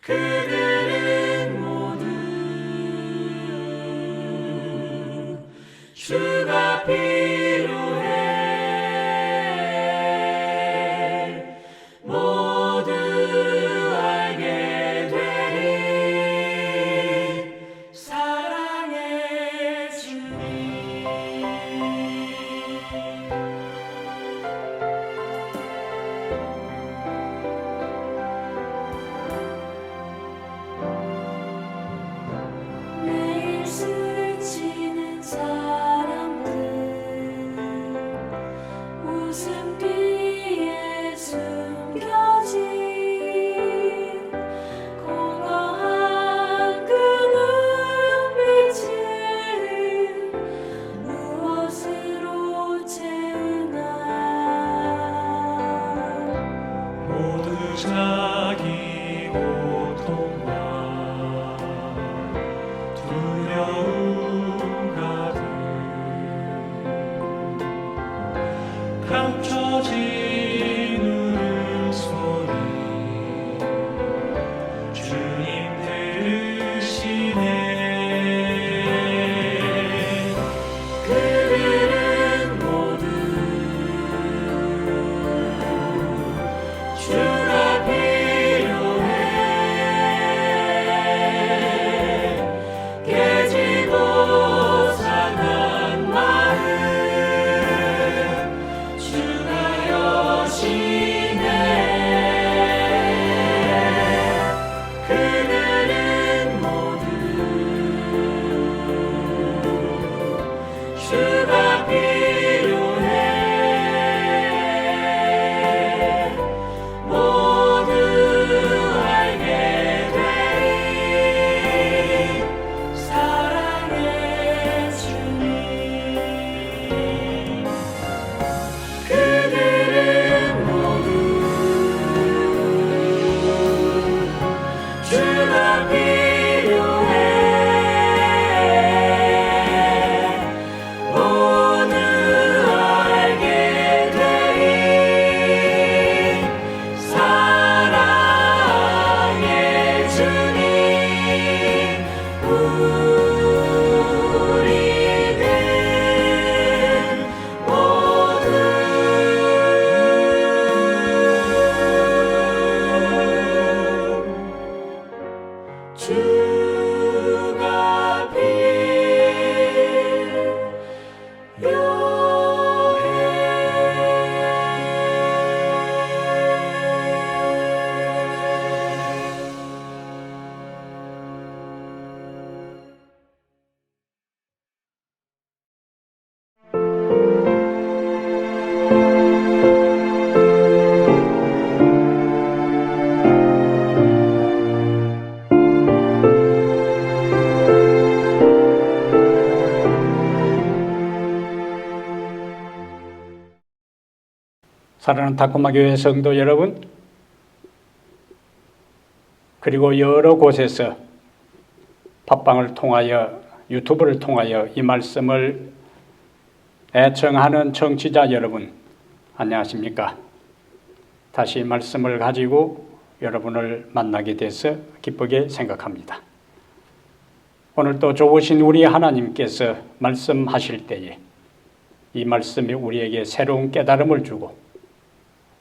그들은 모두 주가 필요해. 모두 알게 되리 사랑의 주님. 매일 스치는 사람들 웃음기에 숨겨진 공허한 그 눈빛을 무엇으로 채우나. 모두 자기 고통과 두려움 가득 감춰진 울음소리 주님 들으시네. 그들은 모두 주가 필요해. 깨지고 상한 마음 주가 여시네. 그들은 모두 주가 필요해. 모두 알게 되리 사랑의 주님. 그들은 모두 주가 필요해. 모두 알게 되리 사랑의 주님. 우리는 모두 주가 필요해. 사랑하는 다코마 교회 성도 여러분, 그리고 여러 곳에서 팟빵을 통하여 유튜브를 통하여 이 말씀을 애청하는 청취자 여러분, 안녕하십니까? 다시 말씀을 가지고 여러분을 만나게 돼서 기쁘게 생각합니다. 오늘 또 좋으신 우리 하나님께서 말씀하실 때에 이 말씀이 우리에게 새로운 깨달음을 주고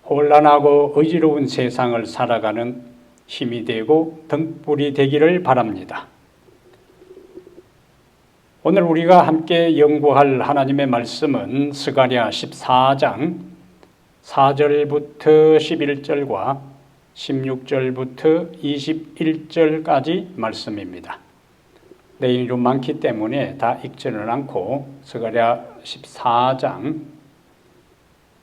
혼란하고 의지로운 세상을 살아가는 힘이 되고 등불이 되기를 바랍니다. 오늘 우리가 함께 연구할 하나님의 말씀은 스가랴 14장 4절부터 11절과 16절부터 21절까지 말씀입니다. 내용이 좀 많기 때문에 다 읽지는 않고 스가랴 14장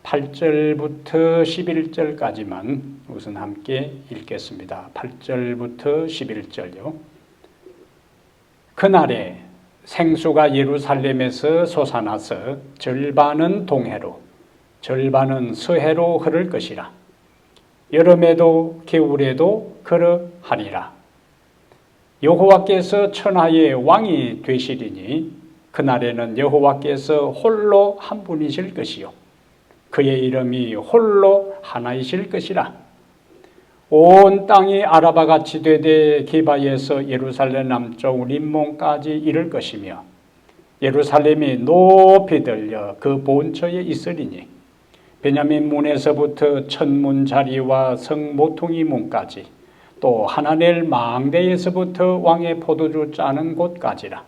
8절부터 11절까지만 우선 함께 읽겠습니다. 8절부터 11절요. 그날에 생수가 예루살렘에서 솟아나서 절반은 동해로 절반은 서해로 흐를 것이라. 여름에도 겨울에도 그러하리라. 여호와께서 천하의 왕이 되시리니 그날에는 여호와께서 홀로 한 분이실 것이요 그의 이름이 홀로 하나이실 것이라. 온 땅이 아라바같이 되되 기바에서 예루살렘 남쪽 림몬까지 이를 것이며 예루살렘이 높이 들려 그 본처에 있으리니 베냐민 문에서부터 천문 자리와 성 모퉁이 문까지 또 하나넬 망대에서부터 왕의 포도주 짜는 곳까지라.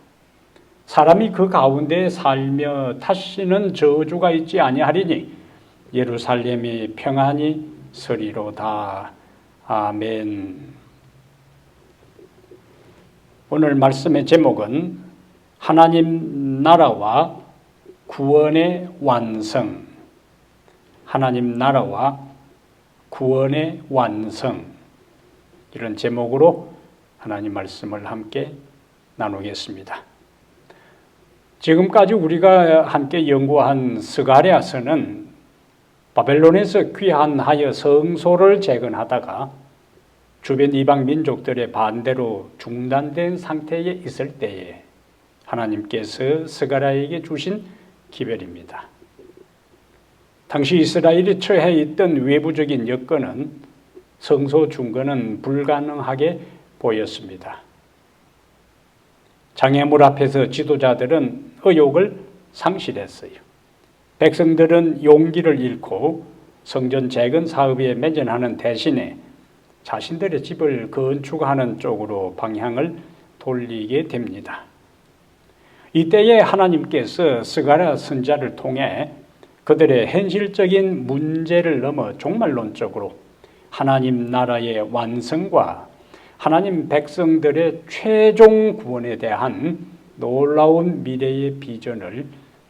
사람이 그 가운데 살며 다시는 저주가 있지 아니하리니 예루살렘이 평안히 서리로다. 아멘. 오늘 말씀의 제목은 하나님 나라와 구원의 완성. 하나님 나라와 구원의 완성. 이런 제목으로 하나님 말씀을 함께 나누겠습니다. 지금까지 우리가 함께 연구한 스가랴서는 바벨론에서 귀환하여 성소를 재건하다가 주변 이방 민족들의 반대로 중단된 상태에 있을 때에 하나님께서 스가랴에게 주신 기별입니다. 당시 이스라엘이 처해 있던 외부적인 여건은 성소 중건은 불가능하게 보였습니다. 장애물 앞에서 지도자들은 의욕을 상실했어요. 백성들은 용기를 잃고 성전 재건 사업에 매진하는 대신에 자신들의 집을 건축하는 쪽으로 방향을 돌리게 됩니다. 이때에 하나님께서 스가랴 선지자를 통해 그들의 현실적인 문제를 넘어 종말론적으로 하나님 나라의 완성과 하나님 백성들의 최종 구원에 대한 놀라운 미래의 비전을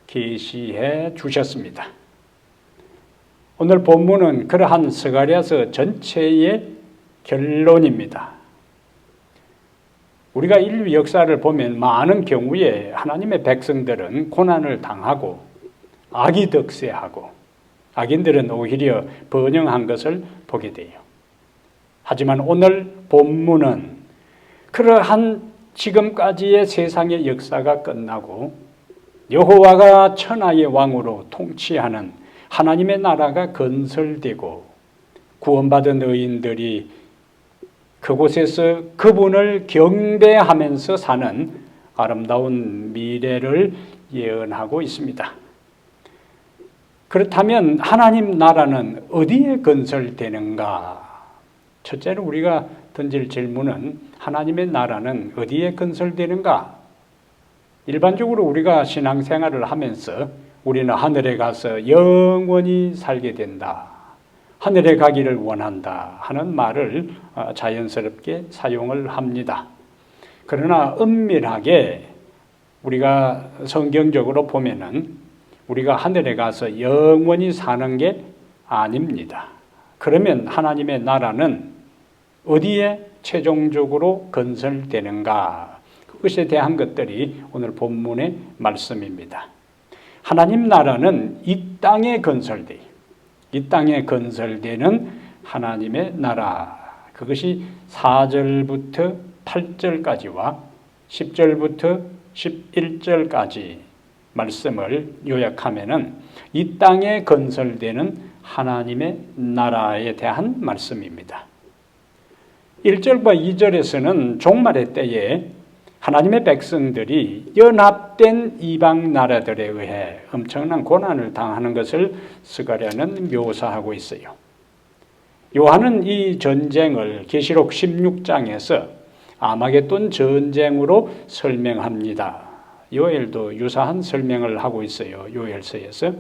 계시해 주셨습니다. 오늘 본문은 그러한 스가랴서 전체의 결론입니다. 우리가 인류 역사를 보면 많은 경우에 하나님의 백성들은 고난을 당하고 악이 득세하고 악인들은 오히려 번영한 것을 보게 돼요. 하지만 오늘 본문은 그러한 지금까지의 세상의 역사가 끝나고 여호와가 천하의 왕으로 통치하는 하나님의 나라가 건설되고 구원받은 의인들이 그곳에서 그분을 경배하면서 사는 아름다운 미래를 예언하고 있습니다. 그렇다면 하나님 나라는 어디에 건설되는가? 첫째로 우리가 던질 질문은 하나님의 나라는 어디에 건설되는가? 일반적으로 우리가 신앙생활을 하면서 우리는 하늘에 가서 영원히 살게 된다, 하늘에 가기를 원한다 하는 말을 자연스럽게 사용을 합니다. 그러나 엄밀하게 우리가 성경적으로 보면은 우리가 하늘에 가서 영원히 사는 게 아닙니다. 그러면 하나님의 나라는 어디에 최종적으로 건설되는가? 그것에 대한 것들이 오늘 본문의 말씀입니다. 하나님 나라는 이 땅에 건설돼요. 이 땅에 건설되는 하나님의 나라. 그것이 4절부터 8절까지와 10절부터 11절까지 말씀을 요약하면은 이 땅에 건설되는 하나님의 나라에 대한 말씀입니다. 1절과 2절에서는 종말의 때에 하나님의 백성들이 연합된 이방 나라들에 의해 엄청난 고난을 당하는 것을 스가랴는 묘사하고 있어요. 요한은 이 전쟁을 계시록 16장에서 아마겟돈 전쟁으로 설명합니다. 요엘도 유사한 설명을 하고 있어요. 요엘서에서.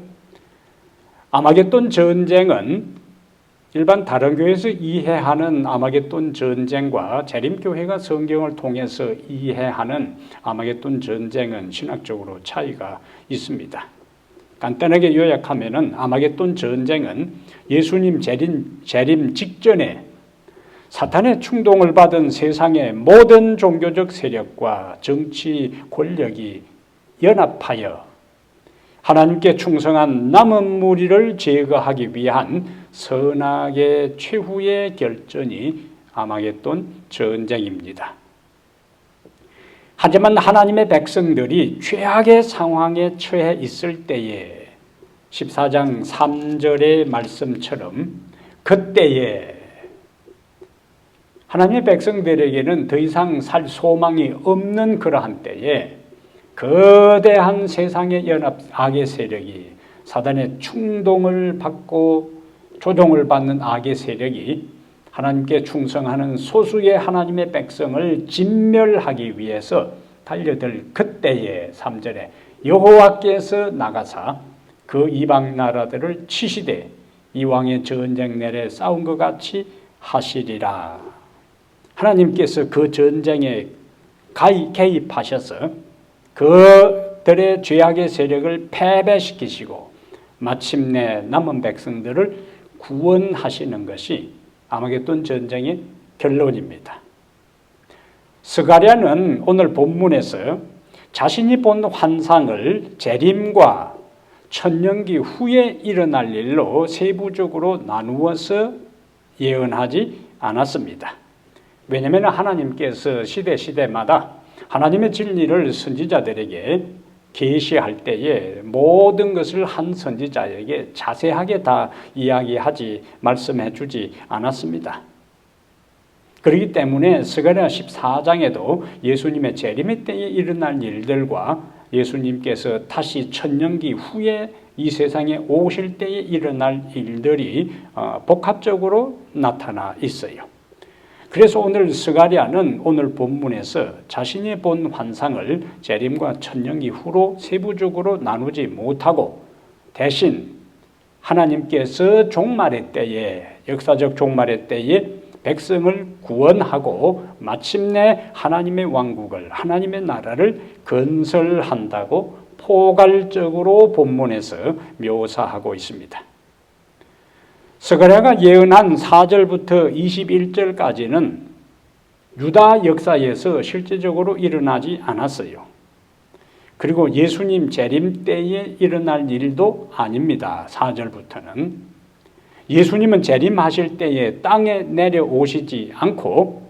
아마겟돈 전쟁은 일반 다른 교회에서 이해하는 아마겟돈 전쟁과 재림교회가 성경을 통해서 이해하는 아마겟돈 전쟁은 신학적으로 차이가 있습니다. 간단하게 요약하면은 아마겟돈 전쟁은 예수님 재림 직전에 사탄의 충동을 받은 세상의 모든 종교적 세력과 정치 권력이 연합하여 하나님께 충성한 남은 무리를 제거하기 위한 선악의 최후의 결전이 아마겟돈 전쟁입니다. 하지만 하나님의 백성들이 최악의 상황에 처해 있을 때에 14장 3절의 말씀처럼 그때에 하나님의 백성들에게는 더 이상 살 소망이 없는 그러한 때에 거대한 세상의 연합 악의 세력이, 사단의 충동을 받고 조종을 받는 악의 세력이 하나님께 충성하는 소수의 하나님의 백성을 진멸하기 위해서 달려들 그때에 3절에 여호와께서 나가사 그 이방 나라들을 치시되 이왕의 전쟁 내래 싸운 것 같이 하시리라. 하나님께서 그 전쟁에 개입하셔서 그들의 죄악의 세력을 패배시키시고 마침내 남은 백성들을 구원하시는 것이 아마겟돈 전쟁의 결론입니다. 스가랴는 오늘 본문에서 자신이 본 환상을 재림과 천년기 후에 일어날 일로 세부적으로 나누어서 예언하지 않았습니다. 왜냐하면 하나님께서 시대마다 하나님의 진리를 선지자들에게 계시할 때에 모든 것을 한 선지자에게 자세하게 다 이야기하지 말씀해 주지 않았습니다. 그렇기 때문에 스가랴 14장에도 예수님의 재림의 때에 일어날 일들과 예수님께서 다시 천년기 후에 이 세상에 오실 때에 일어날 일들이 복합적으로 나타나 있어요. 그래서 오늘 스가랴는 오늘 본문에서 자신이 본 환상을 재림과 천년기 후로 세부적으로 나누지 못하고 대신 하나님께서 종말의 때에, 역사적 종말의 때에 백성을 구원하고 마침내 하나님의 왕국을, 하나님의 나라를 건설한다고 포괄적으로 본문에서 묘사하고 있습니다. 스가랴가 예언한 4절부터 21절까지는 유다 역사에서 실제적으로 일어나지 않았어요. 그리고 예수님 재림 때에 일어날 일도 아닙니다. 4절부터는. 예수님은 재림하실 때에 땅에 내려오시지 않고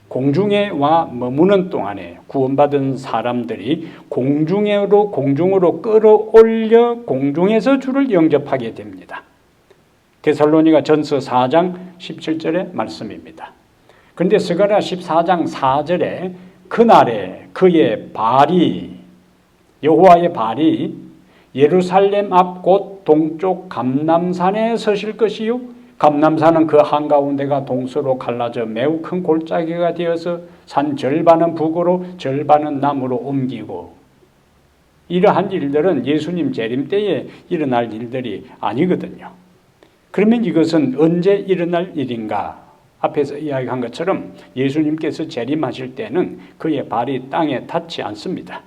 공중에 와 머무는 동안에 구원받은 사람들이 공중으로 끌어올려 공중에서 주를 영접하게 됩니다. 데살로니가 전서 4장 17절의 말씀입니다. 그런데 스가랴 14장 4절에 그날에 그의 발이, 여호와의 발이 예루살렘 앞 곧 동쪽 감람산에 서실 것이요, 감람산은 그 한가운데가 동서로 갈라져 매우 큰 골짜기가 되어서 산 절반은 북으로 절반은 남으로 옮기고, 이러한 일들은 예수님 재림 때에 일어날 일들이 아니거든요. 그러면 이것은 언제 일어날 일인가? 앞에서 이야기한 것처럼 예수님께서 재림하실 때는 그의 발이 땅에 닿지 않습니다.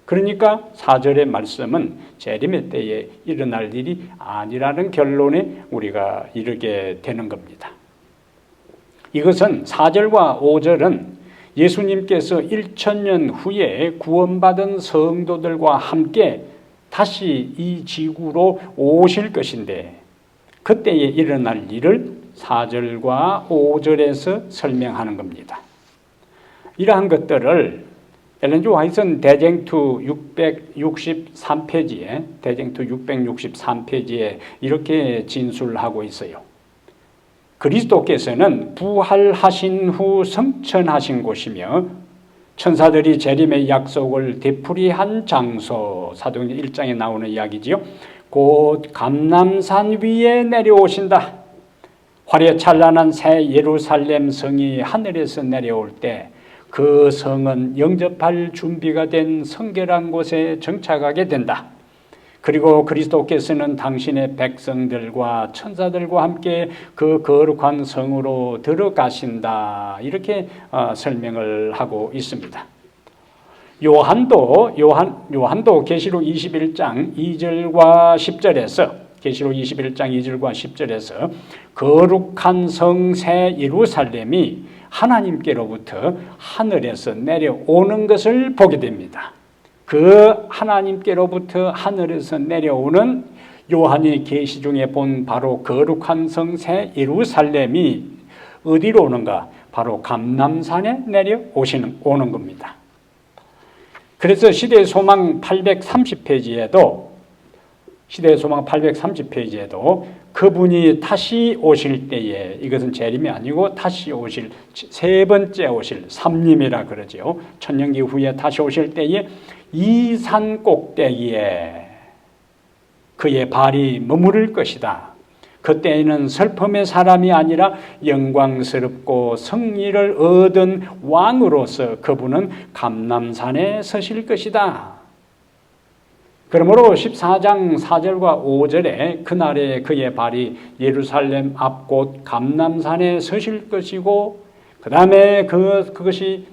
그러니까 4절의 말씀은 재림의 때에 일어날 일이 아니라는 결론에 우리가 이르게 되는 겁니다. 이것은 4절과 5절은 예수님께서 1000년 후에 구원받은 성도들과 함께 다시 이 지구로 오실 것인데 그때에 일어날 일을 4절과 5절에서 설명하는 겁니다. 이러한 것들을 엘렌 G. 화이트는 대쟁투 663페이지에 이렇게 진술하고 있어요. 그리스도께서는 부활하신 후 성천하신 곳이며 천사들이 재림의 약속을 되풀이한 장소, 사도행전 1장에 나오는 이야기지요. 곧 감람산 위에 내려오신다. 화려 찬란한 새 예루살렘 성이 하늘에서 내려올 때 그 성은 영접할 준비가 된 성결한 곳에 정착하게 된다. 그리고 그리스도께서는 당신의 백성들과 천사들과 함께 그 거룩한 성으로 들어가신다. 이렇게 설명을 하고 있습니다. 요한도 계시록 21장 2절과 10절에서 계시록 21장 2절과 10절에서 거룩한 성 새 예루살렘이 하나님께로부터 하늘에서 내려오는 것을 보게 됩니다. 그 하나님께로부터 하늘에서 내려오는 요한이 계시 중에 본 바로 거룩한 성 새 예루살렘이 어디로 오는가? 바로 감람산에 오는 겁니다. 그래서 시대의 소망 830페이지에도 시대의 소망 830페이지에도 그분이 다시 오실 때에, 이것은 재림이 아니고 다시 오실, 세 번째 오실, 삼림이라 그러죠. 천년기 후에 다시 오실 때에 이 산 꼭대기에 그의 발이 머무를 것이다. 그때에는 슬픔의 사람이 아니라 영광스럽고 승리를 얻은 왕으로서 그분은 감람산에 서실 것이다. 그러므로 14장 4절과 5절에 그날에 그의 발이 예루살렘 앞곳 감람산에 서실 것이고, 그 다음에 그것이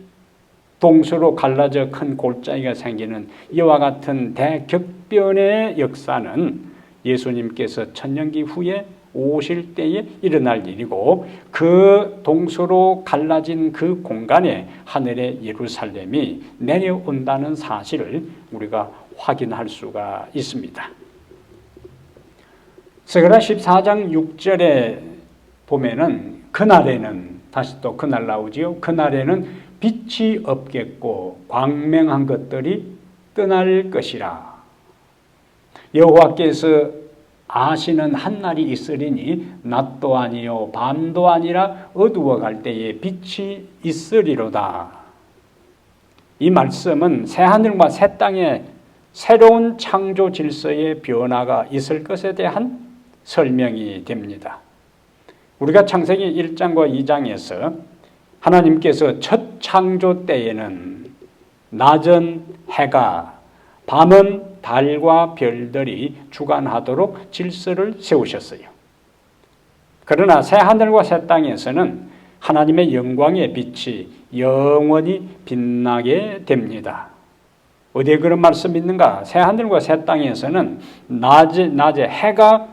동서로 갈라져 큰 골짜기가 생기는 이와 같은 대격변의 역사는 예수님께서 천년기 후에 오실 때에 일어날 일이고, 그 동서로 갈라진 그 공간에 하늘의 예루살렘이 내려온다는 사실을 우리가 확인할 수가 있습니다. 스가랴 14장 6절에 보면은 그날에는, 다시 또 그날 나오지요. 그날에는 빛이 없겠고 광명한 것들이 떠날 것이라. 여호와께서 아시는 한 날이 있으리니 낮도 아니요 밤도 아니라 어두워갈 때에 빛이 있으리로다. 이 말씀은 새하늘과 새 땅에 새로운 창조 질서의 변화가 있을 것에 대한 설명이 됩니다. 우리가 창세기 1장과 2장에서 하나님께서 첫 창조 때에는 낮은 해가, 밤은 달과 별들이 주관하도록 질서를 세우셨어요. 그러나 새하늘과 새 땅에서는 하나님의 영광의 빛이 영원히 빛나게 됩니다. 어디에 그런 말씀이 있는가? 새하늘과 새 땅에서는 낮에 해가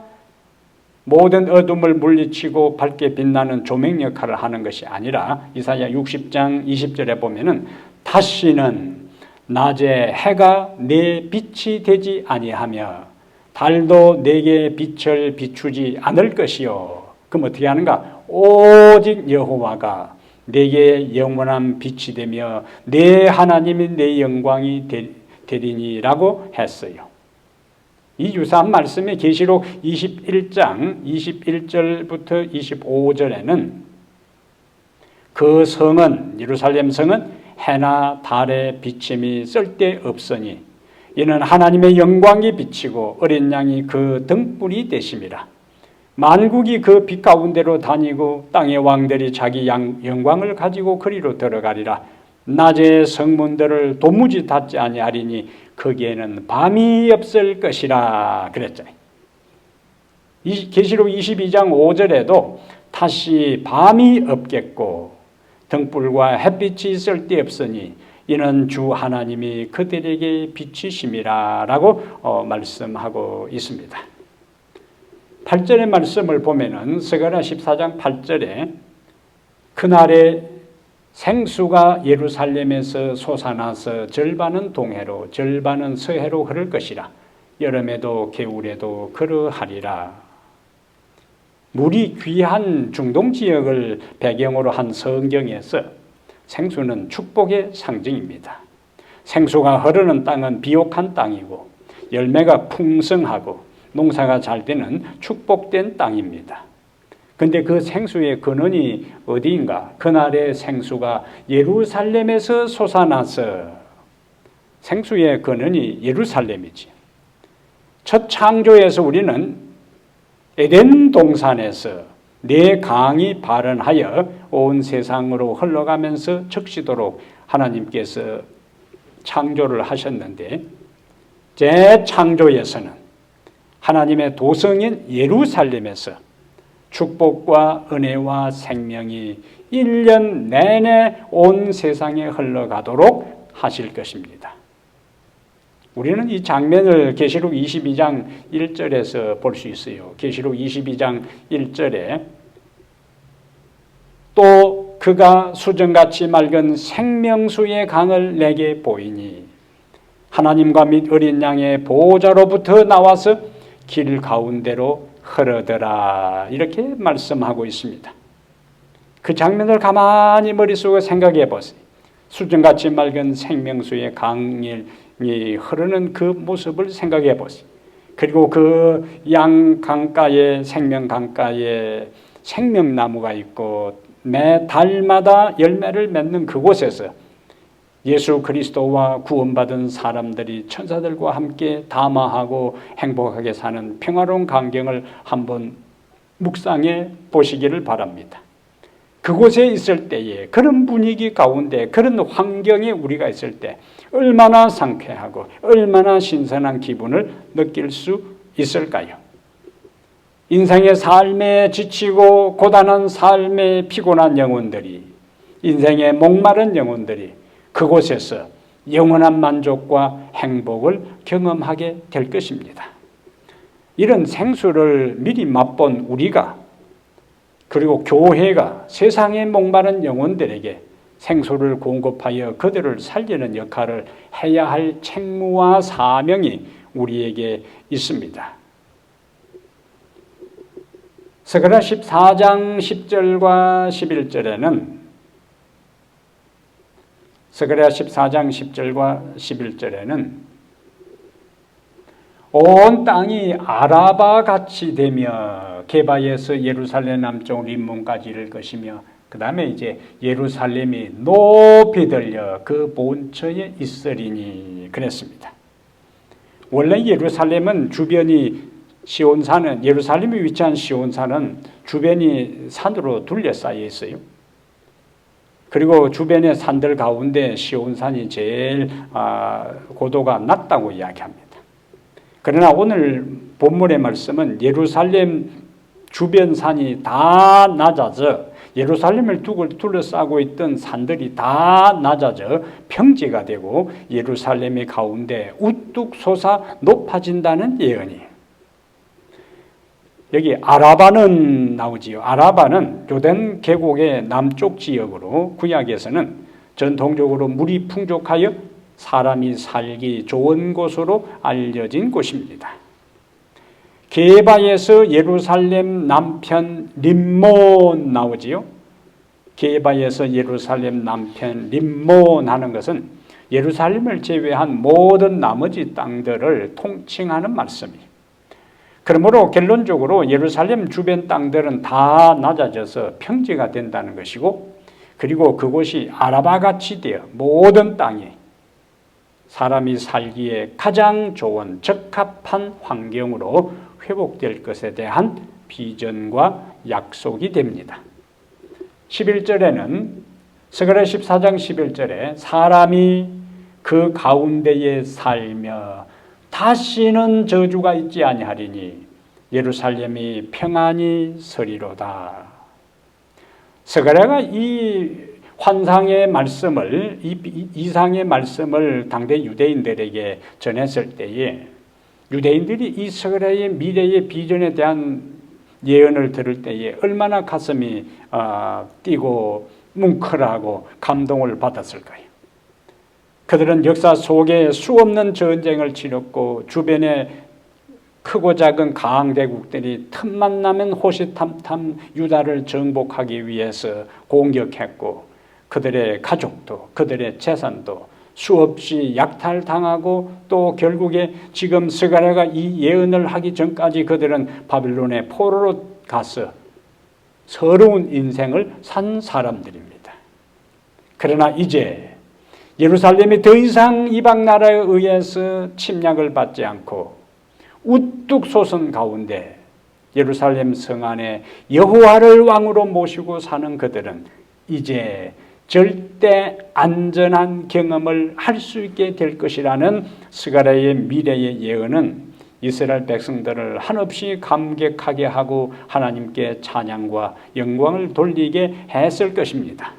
모든 어둠을 물리치고 밝게 빛나는 조명 역할을 하는 것이 아니라 이사야 60장 20절에 보면은 다시는 낮에 해가 내 빛이 되지 아니하며 달도 내게 빛을 비추지 않을 것이요. 그럼 어떻게 하는가? 오직 여호와가 내게 영원한 빛이 되며 내 하나님이 내 영광이 되리니라고 했어요. 이 유사한 말씀이 계시록 21장 21절부터 25절에는 그 성은, 예루살렘 성은 해나 달의 비침이 쓸데없으니 이는 하나님의 영광이 비치고 어린 양이 그 등불이 되심이라. 만국이 그 빛 가운데로 다니고 땅의 왕들이 자기 영광을 가지고 그리로 들어가리라. 낮에 성문들을 도무지 닫지 아니하리니 거기에는 밤이 없을 것이라 그랬잖아요. 계시록 22장 5절에도 다시 밤이 없겠고 등불과 햇빛이 쓸데없으니 이는 주 하나님이 그들에게 비치심이라 라고 말씀하고 있습니다. 8절의 말씀을 보면은 스가랴 14장 8절에 그날에 생수가 예루살렘에서 솟아나서 절반은 동해로 절반은 서해로 흐를 것이라. 여름에도 겨울에도 그러하리라. 물이 귀한 중동 지역을 배경으로 한 성경에서 생수는 축복의 상징입니다. 생수가 흐르는 땅은 비옥한 땅이고 열매가 풍성하고 농사가 잘 되는 축복된 땅입니다. 근데 그 생수의 근원이 어디인가? 그날의 생수가 예루살렘에서 솟아나서, 생수의 근원이 예루살렘이지. 첫 창조에서 우리는 에덴 동산에서 네 강이 발원하여 온 세상으로 흘러가면서 적시도록 하나님께서 창조를 하셨는데, 재창조에서는 하나님의 도성인 예루살렘에서 축복과 은혜와 생명이 1년 내내 온 세상에 흘러가도록 하실 것입니다. 우리는 이 장면을 계시록 22장 1절에서 볼 수 있어요. 계시록 22장 1절에 또 그가 수정같이 맑은 생명수의 강을 내게 보이니 하나님과 및 어린 양의 보호자로부터 나와서 길 가운데로 흐르더라. 이렇게 말씀하고 있습니다. 그 장면을 가만히 머릿속에 생각해 보세요. 수정같이 맑은 생명수의 강이 흐르는 그 모습을 생각해 보세요. 그리고 그 양 강가에 생명 강가에 생명나무가 있고 매 달마다 열매를 맺는 그곳에서 예수 그리스도와 구원받은 사람들이 천사들과 함께 담화하고 행복하게 사는 평화로운 광경을 한번 묵상해 보시기를 바랍니다. 그곳에 있을 때에 그런 분위기 가운데 그런 환경에 우리가 있을 때 얼마나 상쾌하고 얼마나 신선한 기분을 느낄 수 있을까요? 인생의 삶에 지치고 고단한 삶에 피곤한 영혼들이, 인생의 목마른 영혼들이 그곳에서 영원한 만족과 행복을 경험하게 될 것입니다. 이런 생수를 미리 맛본 우리가, 그리고 교회가 세상의 목마른 영혼들에게 생수를 공급하여 그들을 살리는 역할을 해야 할 책무와 사명이 우리에게 있습니다. 스가랴 14장 10절과 11절에는 스가랴 14장 10절과 11절에는 온 땅이 아라바 같이 되며 게바에서 예루살렘 남쪽 림몬까지 이를 것이며, 그 다음에 이제 예루살렘이 높이 들려 그 본처에 있으리니 그랬습니다. 원래 예루살렘은 주변이 시온산은, 예루살렘이 위치한 시온산은 주변이 산으로 둘러싸여 있어요. 그리고 주변의 산들 가운데 시온산이 제일 고도가 낮다고 이야기합니다. 그러나 오늘 본문의 말씀은 예루살렘 주변 산이 다 낮아져, 예루살렘을 둘러싸고 있던 산들이 다 낮아져 평지가 되고 예루살렘의 가운데 우뚝 솟아 높아진다는 예언이에요. 여기 아라바는 나오지요. 아라바는 요단 계곡의 남쪽 지역으로 구약에서는 전통적으로 물이 풍족하여 사람이 살기 좋은 곳으로 알려진 곳입니다. 게바에서 예루살렘 남편 림몬 나오지요. 게바에서 예루살렘 남편 림몬 하는 것은 예루살렘을 제외한 모든 나머지 땅들을 통칭하는 말씀이에요. 그러므로 결론적으로 예루살렘 주변 땅들은 다 낮아져서 평지가 된다는 것이고, 그리고 그곳이 아라바같이 되어 모든 땅이 사람이 살기에 가장 좋은 적합한 환경으로 회복될 것에 대한 비전과 약속이 됩니다. 11절에는 스가랴 14장 11절에 사람이 그 가운데에 살며 다시는 저주가 있지 아니하리니 예루살렘이 평안히 서리로다. 스가랴가 이 환상의 말씀을, 이 이상의 말씀을 당대 유대인들에게 전했을 때에 유대인들이 이 스가랴의 미래의 비전에 대한 예언을 들을 때에 얼마나 가슴이 뛰고 뭉클하고 감동을 받았을까요? 그들은 역사 속에 수없는 전쟁을 치렀고 주변에 크고 작은 강대국들이 틈만 나면 호시탐탐 유다를 정복하기 위해서 공격했고, 그들의 가족도 그들의 재산도 수없이 약탈당하고, 또 결국에 지금 스가랴가 이 예언을 하기 전까지 그들은 바빌론의 포로로 가서 서러운 인생을 산 사람들입니다. 그러나 이제 예루살렘이 더 이상 이방 나라에 의해서 침략을 받지 않고 우뚝 솟은 가운데 예루살렘 성 안에 여호와를 왕으로 모시고 사는 그들은 이제 절대 안전한 경험을 할 수 있게 될 것이라는 스가랴의 미래의 예언은 이스라엘 백성들을 한없이 감격하게 하고 하나님께 찬양과 영광을 돌리게 했을 것입니다.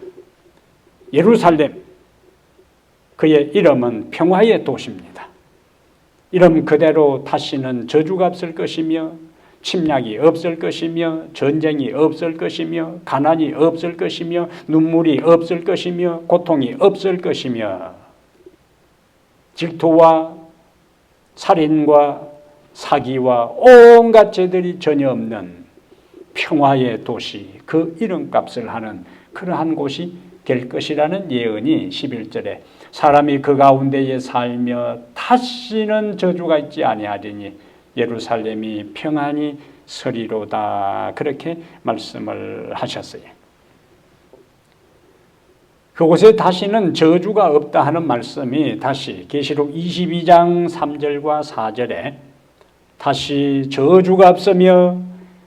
예루살렘, 그의 이름은 평화의 도시입니다. 이름 그대로 다시는 저주가 없을 것이며 침략이 없을 것이며 전쟁이 없을 것이며 가난이 없을 것이며 눈물이 없을 것이며 고통이 없을 것이며 질투와 살인과 사기와 온갖 죄들이 전혀 없는 평화의 도시, 그 이름값을 하는 그러한 곳이 될 것이라는 예언이 11절에 사람이 그 가운데에 살며 다시는 저주가 있지 아니하리니 예루살렘이 평안히 서리로다. 그렇게 말씀을 하셨어요. 그곳에 다시는 저주가 없다 하는 말씀이 다시 계시록 22장 3절과 4절에 다시 저주가 없으며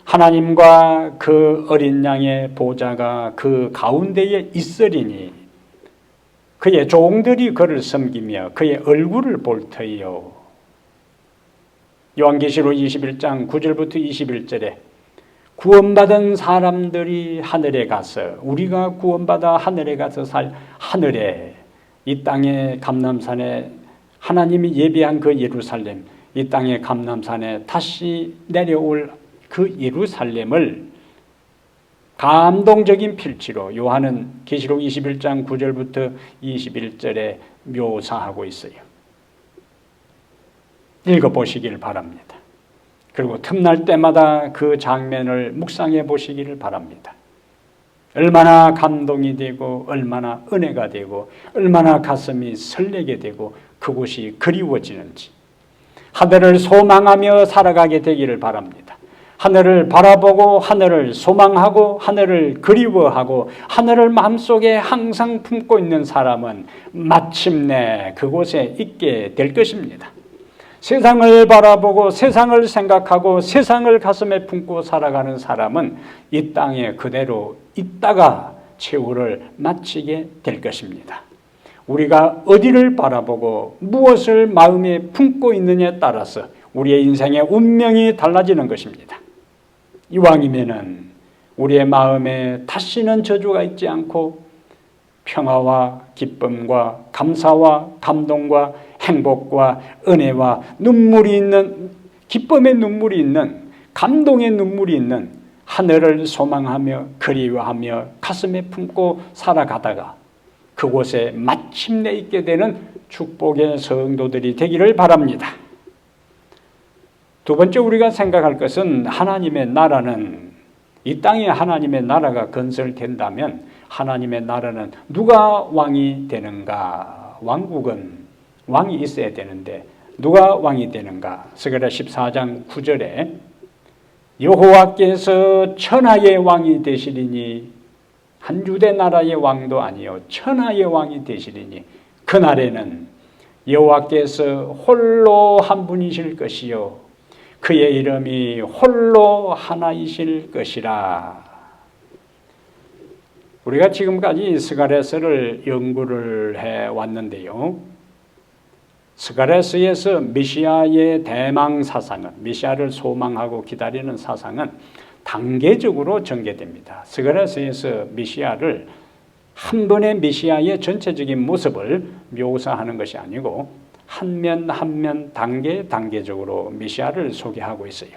하나님과 그 어린 양의 보좌가 그 가운데에 있으리니 그의 종들이 그를 섬기며 그의 얼굴을 볼 터이요. 요한계시록 21장 9절부터 21절에 구원받은 사람들이 하늘에 가서 우리가 구원받아 하늘에 가서 하늘에 이 땅의 감람산에 하나님이 예비한 그 예루살렘, 이 땅의 감람산에 다시 내려올 그 예루살렘을 감동적인 필지로 요한은 계시록 21장 9절부터 21절에 묘사하고 있어요. 읽어보시길 바랍니다. 그리고 틈날 때마다 그 장면을 묵상해 보시기를 바랍니다. 얼마나 감동이 되고 얼마나 은혜가 되고 얼마나 가슴이 설레게 되고 그곳이 그리워지는지 하늘을 소망하며 살아가게 되기를 바랍니다. 하늘을 바라보고 하늘을 소망하고 하늘을 그리워하고 하늘을 마음속에 항상 품고 있는 사람은 마침내 그곳에 있게 될 것입니다. 세상을 바라보고 세상을 생각하고 세상을 가슴에 품고 살아가는 사람은 이 땅에 그대로 있다가 최후를 마치게 될 것입니다. 우리가 어디를 바라보고 무엇을 마음에 품고 있느냐에 따라서 우리의 인생의 운명이 달라지는 것입니다. 이왕이면은 우리의 마음에 다시는 저주가 있지 않고 평화와 기쁨과 감사와 감동과 행복과 은혜와 눈물이 있는 기쁨의 눈물이 있는 감동의 눈물이 있는 하늘을 소망하며 그리워하며 가슴에 품고 살아가다가 그곳에 마침내 있게 되는 축복의 성도들이 되기를 바랍니다. 두 번째 우리가 생각할 것은 하나님의 나라는 이 땅에 하나님의 나라가 건설된다면 하나님의 나라는 누가 왕이 되는가? 왕국은 왕이 있어야 되는데 누가 왕이 되는가? 스가랴 14장 9절에 여호와께서 천하의 왕이 되시리니 한 유대 나라의 왕도 아니요 천하의 왕이 되시리니 그날에는 여호와께서 홀로 한 분이실 것이요 그의 이름이 홀로 하나이실 것이라. 우리가 지금까지 스가랴서를 연구를 해왔는데요. 스가랴서에서 메시아의 대망 사상은 메시아를 소망하고 기다리는 사상은 단계적으로 전개됩니다. 스가랴서에서 메시아를 한 번의 메시아의 전체적인 모습을 묘사하는 것이 아니고 한 면 한 면 단계적으로 메시아를 소개하고 있어요.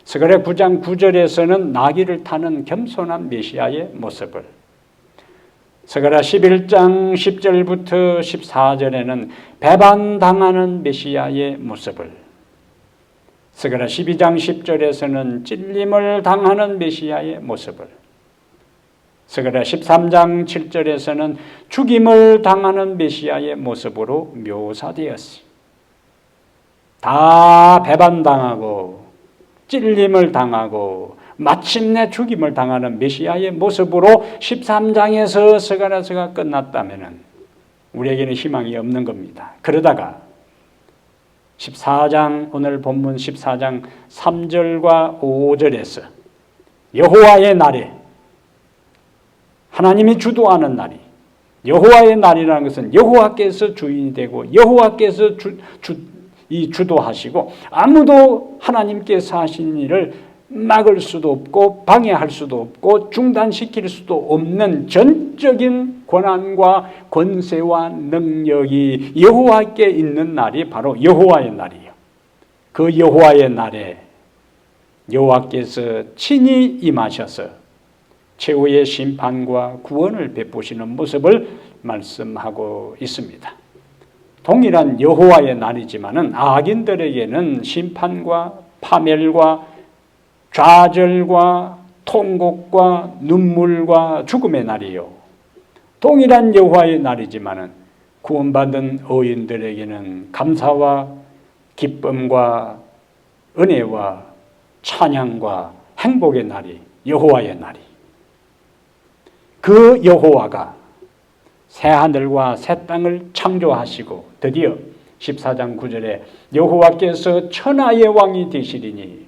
스가랴 9장 9절에서는 나귀를 타는 겸손한 메시아의 모습을, 스가랴 11장 10절부터 14절에는 배반당하는 메시아의 모습을, 스가랴 12장 10절에서는 찔림을 당하는 메시아의 모습을, 스가랴 13장 7절에서는 죽임을 당하는 메시아의 모습으로 묘사되었어요. 다 배반당하고 찔림을 당하고 마침내 죽임을 당하는 메시아의 모습으로 13장에서 스가랴서가 끝났다면 우리에게는 희망이 없는 겁니다. 그러다가 14장 오늘 본문 14장 3절과 5절에서 여호와의 날에 하나님이 주도하는 날이 여호와의 날이라는 것은 여호와께서 주인이 되고 여호와께서 주도하시고 아무도 하나님께서 하신 일을 막을 수도 없고 방해할 수도 없고 중단시킬 수도 없는 전적인 권한과 권세와 능력이 여호와께 있는 날이 바로 여호와의 날이에요. 그 여호와의 날에 여호와께서 친히 임하셔서 최후의 심판과 구원을 베푸시는 모습을 말씀하고 있습니다. 동일한 여호와의 날이지만은 악인들에게는 심판과 파멸과 좌절과 통곡과 눈물과 죽음의 날이요. 동일한 여호와의 날이지만은 구원받은 의인들에게는 감사와 기쁨과 은혜와 찬양과 행복의 날이 여호와의 날이. 그 여호와가 새하늘과 새 땅을 창조하시고 드디어 14장 9절에 여호와께서 천하의 왕이 되시리니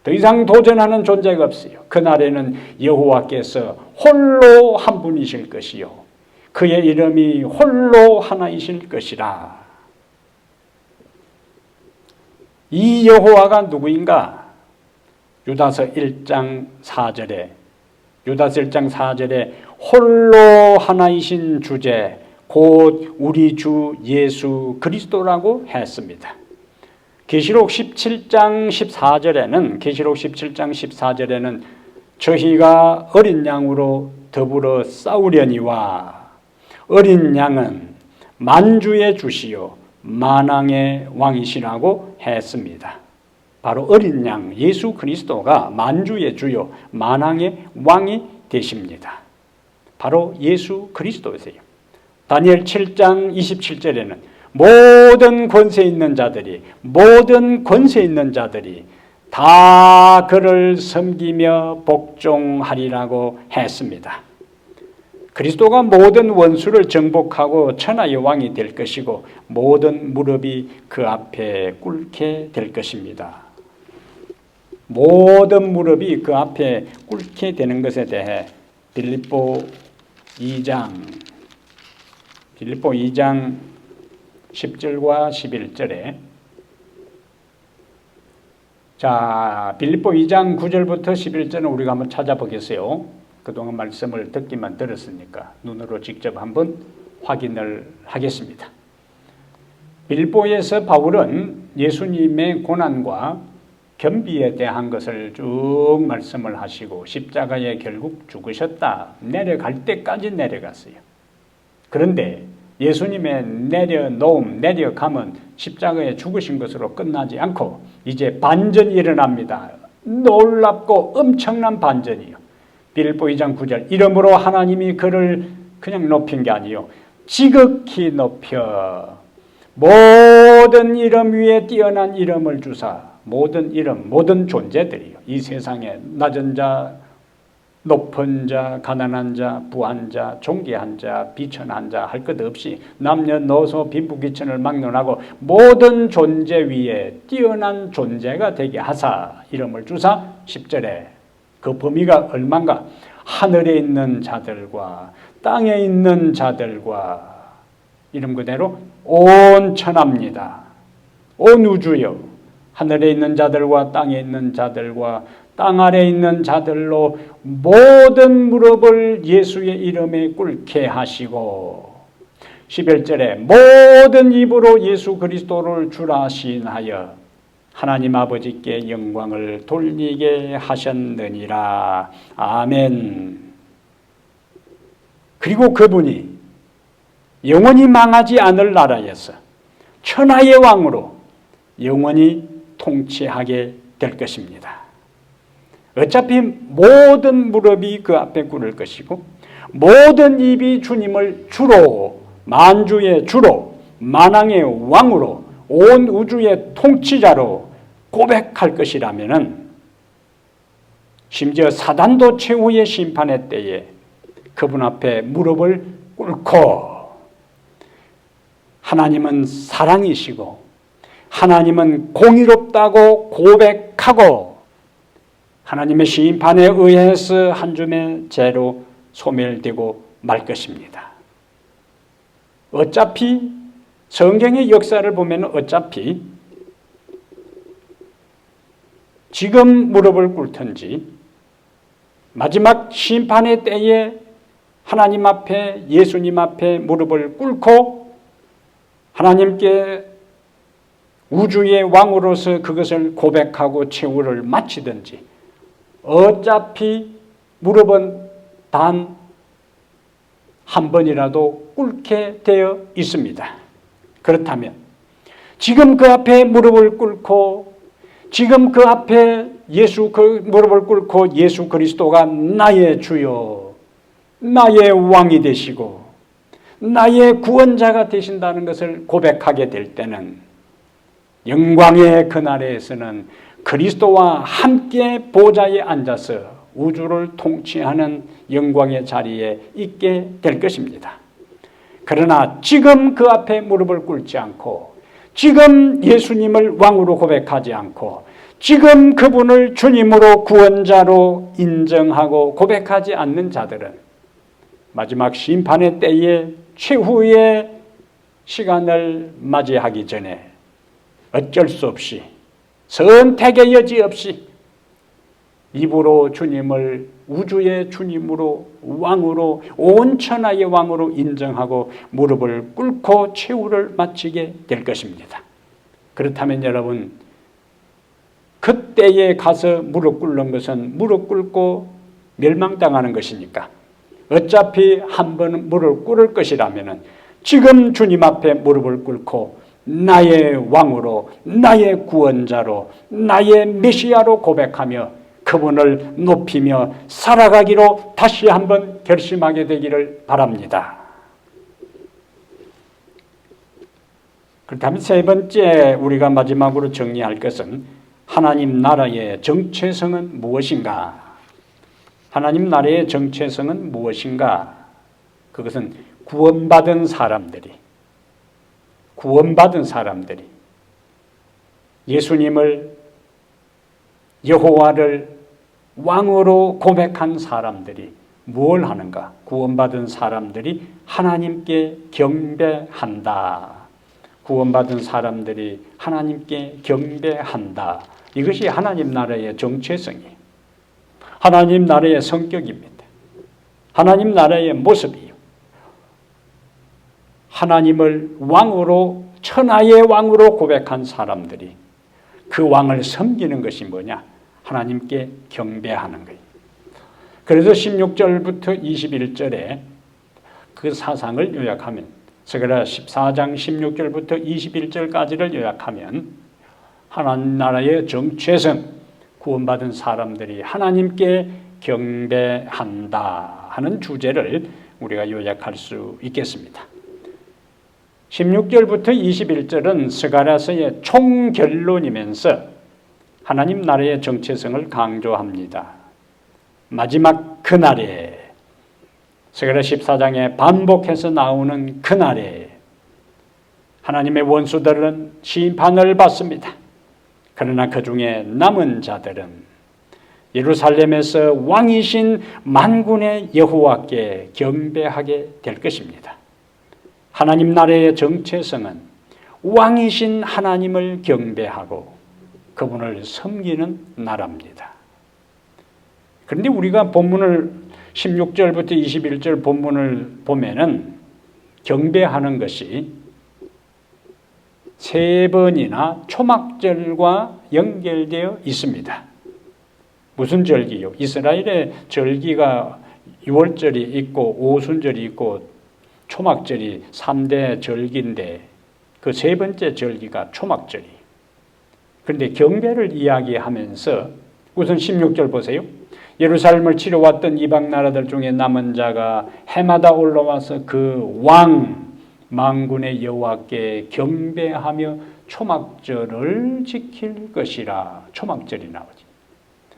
더 이상 도전하는 존재가 없어요. 그날에는 여호와께서 홀로 한 분이실 것이요 그의 이름이 홀로 하나이실 것이라. 이 여호와가 누구인가? 유다서 1장 4절에 홀로 하나이신 주제 곧 우리 주 예수 그리스도라고 했습니다. 계시록 17장 14절에는 저희가 어린 양으로 더불어 싸우려니와 어린 양은 만주의 주시요 만왕의 왕이시라고 했습니다. 바로 어린 양 예수 그리스도가 만주의 주요 만왕의 왕이 되십니다. 바로 예수 그리스도세요. 다니엘 7장 27절에는 모든 권세 있는 자들이 다 그를 섬기며 복종하리라고 했습니다. 그리스도가 모든 원수를 정복하고 천하의 왕이 될 것이고 모든 무릎이 그 앞에 꿇게 될 것입니다. 모든 무릎이 그 앞에 꿇게 되는 것에 대해 빌립보 2장 10절과 11절에 자, 빌립보 2장 9절부터 11절은 우리가 한번 찾아보겠어요. 그동안 말씀을 듣기만 들었으니까 눈으로 직접 한번 확인을 하겠습니다. 빌립보에서 바울은 예수님의 고난과 겸비에 대한 것을 쭉 말씀을 하시고 십자가에 결국 죽으셨다. 내려갈 때까지 내려갔어요. 그런데 예수님의 내려감은 십자가에 죽으신 것으로 끝나지 않고 이제 반전이 일어납니다. 놀랍고 엄청난 반전이요. 빌립보 2장 9절 이러므로 하나님이 그를 그냥 높인 게 아니요 지극히 높여 모든 이름 위에 뛰어난 이름을 주사 모든 이름 모든 존재들이요 이 세상에 낮은 자 높은 자 가난한 자 부한 자 존귀한 자 비천한 자 할 것 없이 남녀노소 빈부귀천을 막론하고 모든 존재 위에 뛰어난 존재가 되게 하사 이름을 주사 10절에 그 범위가 얼마인가? 하늘에 있는 자들과 땅에 있는 자들과 이름 그대로 온 천하입니다. 온 우주요. 하늘에 있는 자들과 땅에 있는 자들과 땅 아래에 있는 자들로 모든 무릎을 예수의 이름에 꿇게 하시고 11절에 모든 입으로 예수 그리스도를 주라 시인하여 하나님 아버지께 영광을 돌리게 하셨느니라. 아멘. 그리고 그분이 영원히 망하지 않을 나라에서 천하의 왕으로 영원히 통치하게 될 것입니다. 어차피 모든 무릎이 그 앞에 꿇을 것이고 모든 입이 주님을 주로 만주의 주로 만왕의 왕으로 온 우주의 통치자로 고백할 것이라면은 심지어 사단도 최후의 심판의 때에 그분 앞에 무릎을 꿇고 하나님은 사랑이시고 하나님은 공의롭다고 고백하고 하나님의 심판에 의해서 한 줌의 죄로 소멸되고 말 것입니다. 어차피 성경의 역사를 보면 어차피 지금 무릎을 꿇든지 마지막 심판의 때에 하나님 앞에 예수님 앞에 무릎을 꿇고 하나님께 우주의 왕으로서 그것을 고백하고 최후를 마치든지 어차피 무릎은 단 한 번이라도 꿇게 되어 있습니다. 그렇다면 지금 그 앞에 무릎을 꿇고 지금 그 앞에 무릎을 꿇고 예수 그리스도가 나의 주요 나의 왕이 되시고 나의 구원자가 되신다는 것을 고백하게 될 때는 영광의 그날에서는 그리스도와 함께 보좌에 앉아서 우주를 통치하는 영광의 자리에 있게 될 것입니다. 그러나 지금 그 앞에 무릎을 꿇지 않고, 지금 예수님을 왕으로 고백하지 않고, 지금 그분을 주님으로 구원자로 인정하고 고백하지 않는 자들은 마지막 심판의 때에 최후의 시간을 맞이하기 전에 어쩔 수 없이, 선택의 여지 없이 입으로 주님을 우주의 주님으로, 왕으로, 온 천하의 왕으로 인정하고 무릎을 꿇고 최후를 마치게 될 것입니다. 그렇다면 여러분, 그때에 가서 무릎 꿇는 것은 무릎 꿇고 멸망당하는 것이니까 어차피 한 번 무릎 꿇을 것이라면 지금 주님 앞에 무릎을 꿇고 나의 왕으로, 나의 구원자로, 나의 메시아로 고백하며 그분을 높이며 살아가기로 다시 한번 결심하게 되기를 바랍니다. 그렇다면 세 번째 우리가 마지막으로 정리할 것은 하나님 나라의 정체성은 무엇인가? 하나님 나라의 정체성은 무엇인가? 그것은 구원받은 사람들이 예수님을, 여호와를 왕으로 고백한 사람들이 뭘 하는가? 구원받은 사람들이 하나님께 경배한다. 구원받은 사람들이 하나님께 경배한다. 이것이 하나님 나라의 정체성이에요. 하나님 나라의 성격입니다. 하나님 나라의 모습이에요. 하나님을 왕으로, 천하의 왕으로 고백한 사람들이 그 왕을 섬기는 것이 뭐냐? 하나님께 경배하는 거예요. 그래서 16절부터 21절에 그 사상을 요약하면, 스가랴 14장 16절부터 21절까지를 요약하면 하나님 나라의 정체성, 구원받은 사람들이 하나님께 경배한다 하는 주제를 우리가 요약할 수 있겠습니다. 16절부터 21절은 스가랴서의 총결론이면서 하나님 나라의 정체성을 강조합니다. 마지막 그날에, 스가랴 14장에 반복해서 나오는 그날에 하나님의 원수들은 심판을 받습니다. 그러나 그 중에 남은 자들은 예루살렘에서 왕이신 만군의 여호와께 경배하게 될 것입니다. 하나님 나라의 정체성은 왕이신 하나님을 경배하고 그분을 섬기는 나라입니다. 그런데 우리가 본문을 16절부터 21절 본문을 보면은 경배하는 것이 세 번이나 초막절과 연결되어 있습니다. 무슨 절기요? 이스라엘의 절기가 6월절이 있고 오순절이 있고 초막절이 3대 절기인데 그 세 번째 절기가 초막절이. 그런데 경배를 이야기하면서 우선 16절 보세요. 예루살렘을 치러왔던 이방 나라들 중에 남은 자가 해마다 올라와서 그 왕 만군의 여호와께 경배하며 초막절을 지킬 것이라. 초막절이 나오지.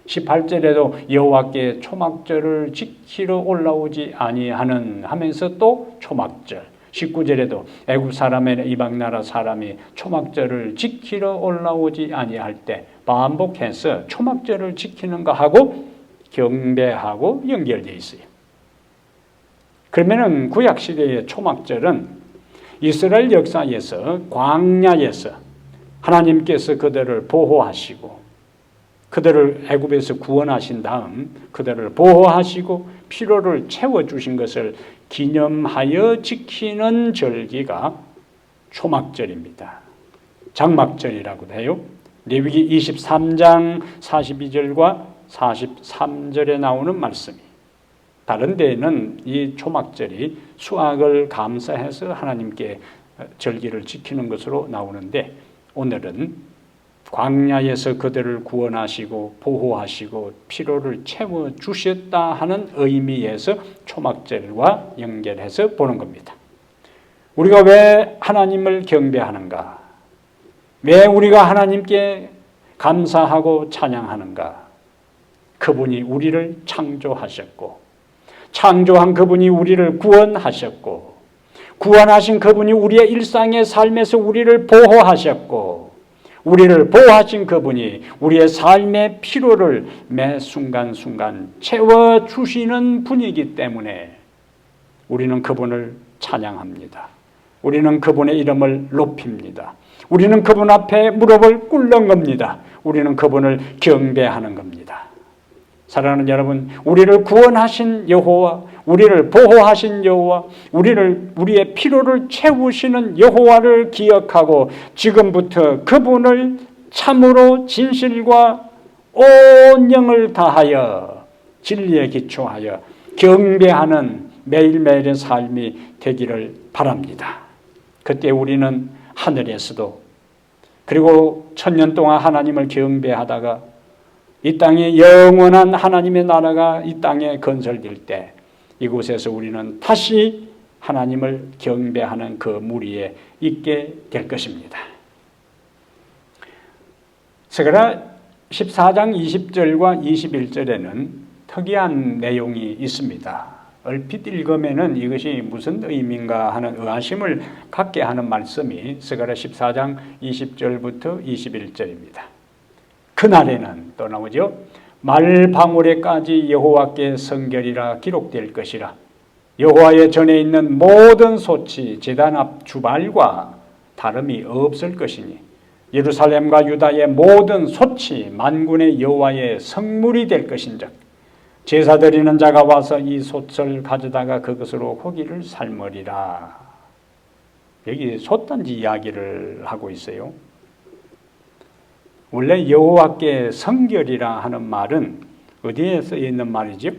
18절에도 여호와께 초막절을 지키러 올라오지 아니하는 하면서 또 초막절. 19절에도 애굽 사람의 이방 나라 사람이 초막절을 지키러 올라오지 아니할 때 반복해서 초막절을 지키는 거 하고 경배하고 연결되어 있어요. 그러면은 구약 시대의 초막절은 이스라엘 역사에서 광야에서 하나님께서 그들을 보호하시고 그들을 애굽에서 구원하신 다음 그들을 보호하시고 피로를 채워주신 것을 기념하여 지키는 절기가 초막절입니다. 장막절이라고도 해요. 레위기 23장 42절과 43절에 나오는 말씀이, 다른 데에는 이 초막절이 수확을 감사해서 하나님께 절기를 지키는 것으로 나오는데 오늘은 광야에서 그들을 구원하시고 보호하시고 피로를 채워주셨다 하는 의미에서 초막절과 연결해서 보는 겁니다. 우리가 왜 하나님을 경배하는가? 왜 우리가 하나님께 감사하고 찬양하는가? 그분이 우리를 창조하셨고, 창조한 그분이 우리를 구원하셨고, 구원하신 그분이 우리의 일상의 삶에서 우리를 보호하셨고, 우리를 보호하신 그분이 우리의 삶의 필요를 매 순간순간 채워주시는 분이기 때문에 우리는 그분을 찬양합니다. 우리는 그분의 이름을 높입니다. 우리는 그분 앞에 무릎을 꿇는 겁니다. 우리는 그분을 경배하는 겁니다. 사랑하는 여러분, 우리를 구원하신 여호와, 우리를 보호하신 여호와, 우리의 필요를 채우시는 여호와를 기억하고 지금부터 그분을 참으로 진실과 온 영을 다하여 진리에 기초하여 경배하는 매일매일의 삶이 되기를 바랍니다. 그때 우리는 하늘에서도, 그리고 천년 동안 하나님을 경배하다가 이 땅에 영원한 하나님의 나라가 이 땅에 건설될 때 이곳에서 우리는 다시 하나님을 경배하는 그 무리에 있게 될 것입니다. 스가랴 14장 20절과 21절에는 특이한 내용이 있습니다. 얼핏 읽으면은 이것이 무슨 의미인가 하는 의아심을 갖게 하는 말씀이 스가랴 14장 20절부터 21절입니다. 그날에는 또 나오죠. 말방울에까지 여호와께 성결이라 기록될 것이라. 여호와의 전에 있는 모든 솥이 제단 앞 주발과 다름이 없을 것이니 예루살렘과 유다의 모든 솥이 만군의 여호와의 성물이 될 것인즉 제사 드리는 자가 와서 이 솥을 가져다가 그것으로 고기를 삶으리라. 여기 솥단지 이야기를 하고 있어요. 원래 여호와께 성결이라 하는 말은 어디에 쓰여 있는 말이죠?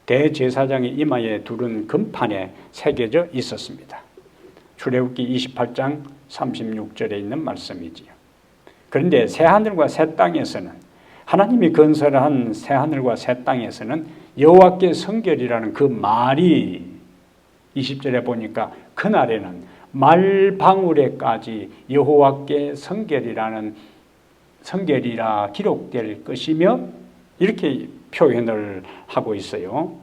대제사장의 이마에 두른 금판에 새겨져 있었습니다. 출애굽기 28장 36절에 있는 말씀이지요. 그런데 새하늘과 새 땅에서는, 하나님이 건설한 새하늘과 새 땅에서는 여호와께 성결이라는 그 말이 20절에 보니까 그날에는 말방울에까지 여호와께 성결이라 기록될 것이며 이렇게 표현을 하고 있어요.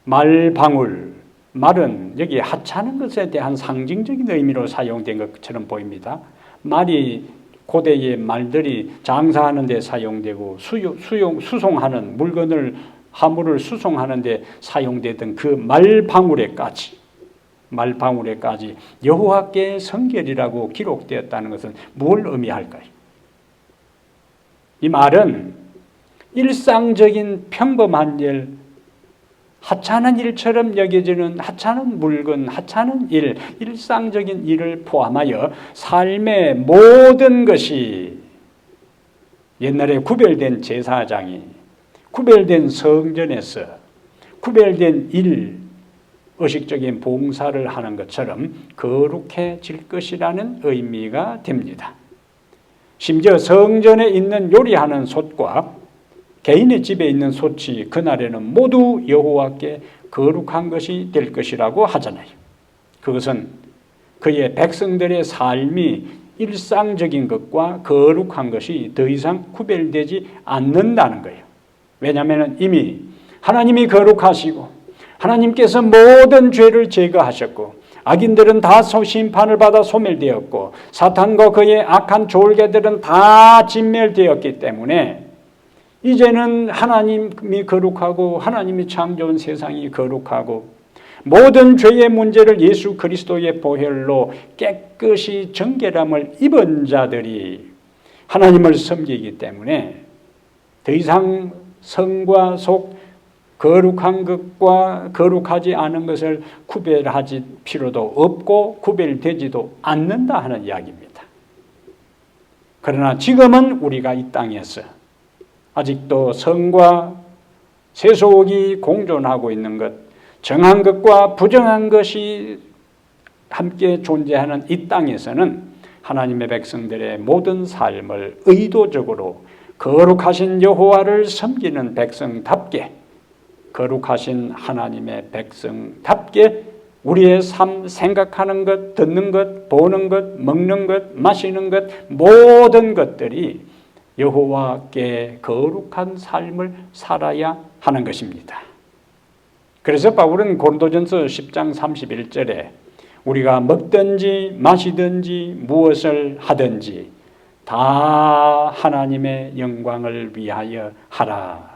말방울, 말은 여기 하찮은 것에 대한 상징적인 의미로 사용된 것처럼 보입니다. 말이 고대의 말들이 장사하는 데 사용되고 수송하는 물건을, 화물을 수송하는 데 사용되던 그 말방울에까지 여호와께 성결이라고 기록되었다는 것은 뭘 의미할까요? 이 말은 일상적인 평범한 일, 하찮은 일처럼 여겨지는 하찮은 물건, 하찮은 일, 일상적인 일을 포함하여 삶의 모든 것이 옛날에 구별된 제사장이 구별된 성전에서 구별된 일, 의식적인 봉사를 하는 것처럼 거룩해질 것이라는 의미가 됩니다. 심지어 성전에 있는 요리하는 솥과 개인의 집에 있는 솥이 그날에는 모두 여호와께 거룩한 것이 될 것이라고 하잖아요. 그것은 그의 백성들의 삶이 일상적인 것과 거룩한 것이 더 이상 구별되지 않는다는 거예요. 왜냐하면 이미 하나님이 거룩하시고 하나님께서 모든 죄를 제거하셨고 악인들은 다 심판을 받아 소멸되었고 사탄과 그의 악한 졸개들은 다 진멸되었기 때문에 이제는 하나님이 거룩하고 하나님이 창조한 세상이 거룩하고 모든 죄의 문제를 예수 그리스도의 보혈로 깨끗이 정결함을 입은 자들이 하나님을 섬기기 때문에 더 이상 성과 속, 거룩한 것과 거룩하지 않은 것을 구별하지 필요도 없고 구별되지도 않는다 하는 이야기입니다. 그러나 지금은 우리가 이 땅에서 아직도 성과 세속이 공존하고 있는 것, 정한 것과 부정한 것이 함께 존재하는 이 땅에서는 하나님의 백성들의 모든 삶을 의도적으로 거룩하신 여호와를 섬기는 백성답게, 거룩하신 하나님의 백성답게 우리의 삶, 생각하는 것, 듣는 것, 보는 것, 먹는 것, 마시는 것, 모든 것들이 여호와께 거룩한 삶을 살아야 하는 것입니다. 그래서 바울은 고린도전서 10장 31절에 우리가 먹든지 마시든지 무엇을 하든지 다 하나님의 영광을 위하여 하라.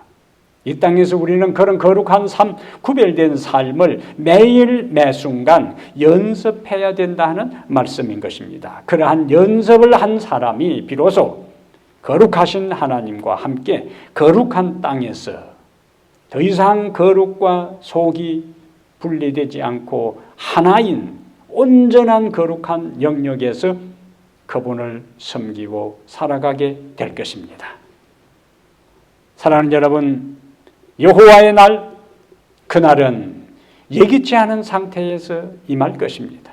이 땅에서 우리는 그런 거룩한 삶, 구별된 삶을 매일 매순간 연습해야 된다는 말씀인 것입니다. 그러한 연습을 한 사람이 비로소 거룩하신 하나님과 함께 거룩한 땅에서 더 이상 거룩과 속이 분리되지 않고 하나인 온전한 거룩한 영역에서 그분을 섬기고 살아가게 될 것입니다. 사랑하는 여러분, 여호와의 날, 그날은 예기치 않은 상태에서 임할 것입니다.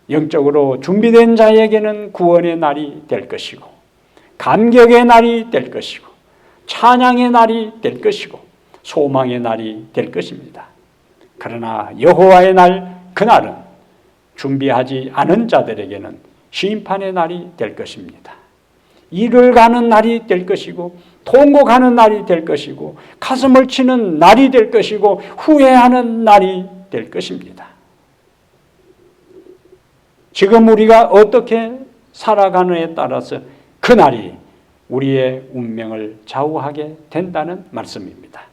영적으로 준비된 자에게는 구원의 날이 될 것이고 감격의 날이 될 것이고 찬양의 날이 될 것이고 소망의 날이 될 것입니다. 그러나 여호와의 날, 그날은 준비하지 않은 자들에게는 심판의 날이 될 것입니다. 일을 가는 날이 될 것이고 통곡하는 날이 될 것이고 가슴을 치는 날이 될 것이고 후회하는 날이 될 것입니다. 지금 우리가 어떻게 살아가느냐에 따라서 그날이 우리의 운명을 좌우하게 된다는 말씀입니다.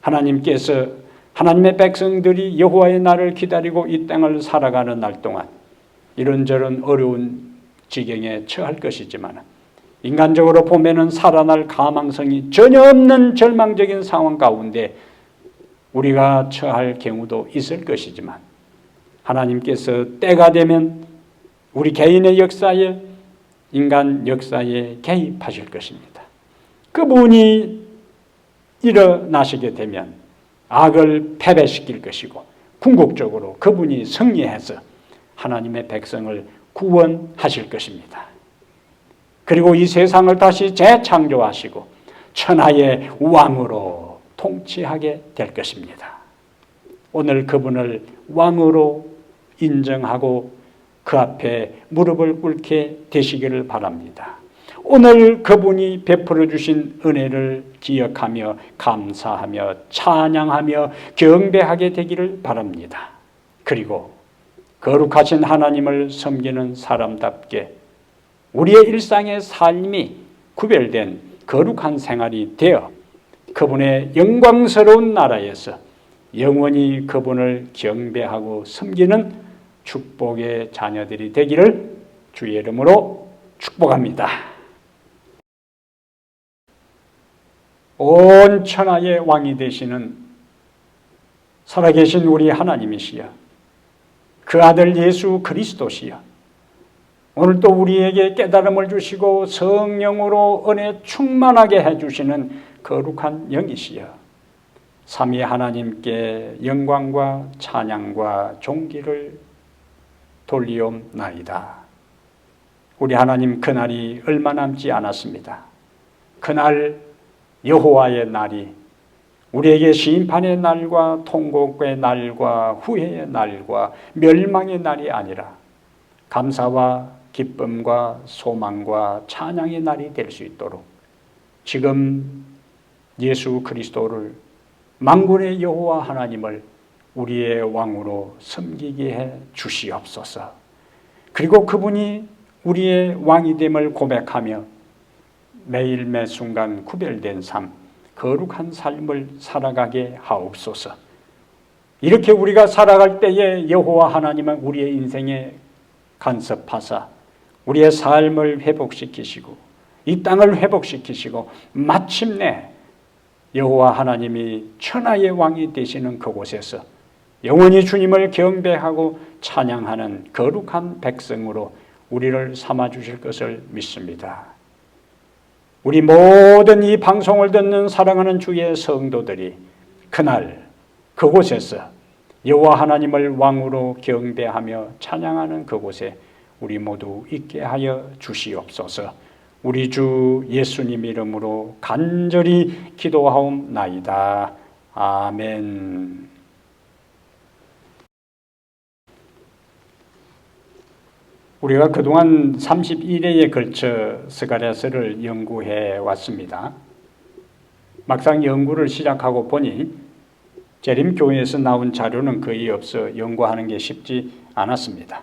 하나님께서 하나님의 백성들이 여호와의 날을 기다리고 이 땅을 살아가는 날 동안 이런저런 어려운 지경에 처할 것이지만 인간적으로 보면은 살아날 가망성이 전혀 없는 절망적인 상황 가운데 우리가 처할 경우도 있을 것이지만 하나님께서 때가 되면 우리 개인의 역사에 인간 역사에 개입하실 것입니다. 그분이 일어나시게 되면 악을 패배시킬 것이고 궁극적으로 그분이 승리해서 하나님의 백성을 구원하실 것입니다. 그리고 이 세상을 다시 재창조하시고 천하의 왕으로 통치하게 될 것입니다. 오늘 그분을 왕으로 인정하고 그 앞에 무릎을 꿇게 되시기를 바랍니다. 오늘 그분이 베풀어 주신 은혜를 기억하며 감사하며 찬양하며 경배하게 되기를 바랍니다. 그리고 거룩하신 하나님을 섬기는 사람답게 우리의 일상의 삶이 구별된 거룩한 생활이 되어 그분의 영광스러운 나라에서 영원히 그분을 경배하고 섬기는 축복의 자녀들이 되기를 주의 이름으로 축복합니다. 온 천하의 왕이 되시는 살아계신 우리 하나님이시여, 그 아들 예수 그리스도시여, 오늘 또 우리에게 깨달음을 주시고 성령으로 은혜 충만하게 해주시는 거룩한 영이시여, 삼위 하나님께 영광과 찬양과 존귀를 돌리옵나이다. 우리 하나님, 그날이 얼마 남지 않았습니다. 그날 여호와의 날이 우리에게 심판의 날과 통곡의 날과 후회의 날과 멸망의 날이 아니라 감사와 기쁨과 소망과 찬양의 날이 될 수 있도록 지금 예수 그리스도를, 만군의 여호와 하나님을 우리의 왕으로 섬기게 해 주시옵소서. 그리고 그분이 우리의 왕이 됨을 고백하며 매일 매 순간 구별된 삶, 거룩한 삶을 살아가게 하옵소서. 이렇게 우리가 살아갈 때에 여호와 하나님은 우리의 인생에 간섭하사 우리의 삶을 회복시키시고 이 땅을 회복시키시고 마침내 여호와 하나님이 천하의 왕이 되시는 그곳에서 영원히 주님을 경배하고 찬양하는 거룩한 백성으로 우리를 삼아주실 것을 믿습니다. 우리 모든 이 방송을 듣는 사랑하는 주의 성도들이 그날 그곳에서 여호와 하나님을 왕으로 경배하며 찬양하는 그곳에 우리 모두 있게 하여 주시옵소서. 우리 주 예수님 이름으로 간절히 기도하옵나이다. 아멘. 우리가 그동안 31회에 걸쳐 스가랴서를 연구해 왔습니다. 막상 연구를 시작하고 보니 재림교회에서 나온 자료는 거의 없어 연구하는 게 쉽지 않았습니다.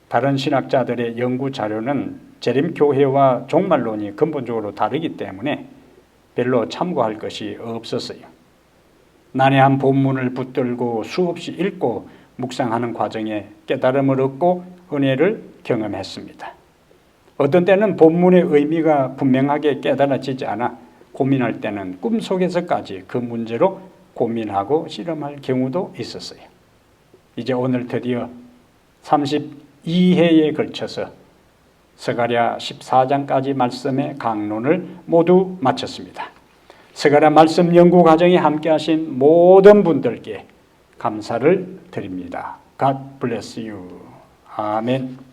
다른 신학자들의 연구 자료는 재림교회와 종말론이 근본적으로 다르기 때문에 별로 참고할 것이 없었어요. 난해한 본문을 붙들고 수없이 읽고 묵상하는 과정에 깨달음을 얻고 은혜를 경험했습니다. 어떤 때는 본문의 의미가 분명하게 깨달아지지 않아 고민할 때는 꿈속에서까지 그 문제로 고민하고 실험할 경우도 있었어요. 이제 오늘 드디어 32회에 걸쳐서 스가랴 14장까지 말씀의 강론을 모두 마쳤습니다. 스가랴 말씀 연구 과정에 함께하신 모든 분들께 감사를 드립니다. God bless you. 아멘.